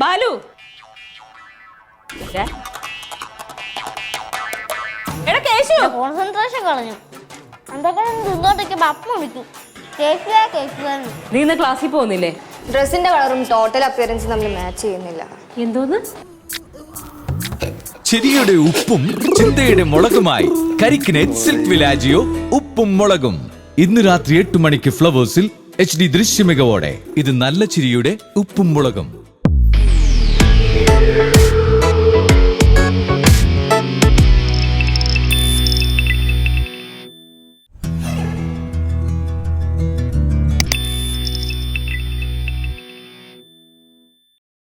ബാലു എടാ കേശു, കോൺസെൻട്രേഷൻ കളഞ്ഞു. എന്തൊക്കെ തിന്നോട്ടൊക്കെ അപ്പം വിളിക്കും. കേൾക്കുക. നീ ഇന്ന് ക്ലാസ്സിൽ പോകുന്നില്ലേ? ഡ്രസ്സിന്റെ കളറും ടോട്ടൽ അപ്പിയറൻസും തമ്മിൽ മാച്ച് ചെയ്യുന്നില്ല. എന്തോന്ന്? ചിരിയുടെ ഉപ്പും ചിന്തയുടെ മുളകുമായി കരിക്കിനെറ്റ് സിൽക്ക് വിലാജിയോ ഉപ്പും മുളകും. ഇന്ന് രാത്രി 8 മണിക്ക് ഫ്ലവേഴ്സിൽ HD ദൃശ്യമികവോടെ. ഇത് നല്ല ചിരിയുടെ ഉപ്പും മുളകും.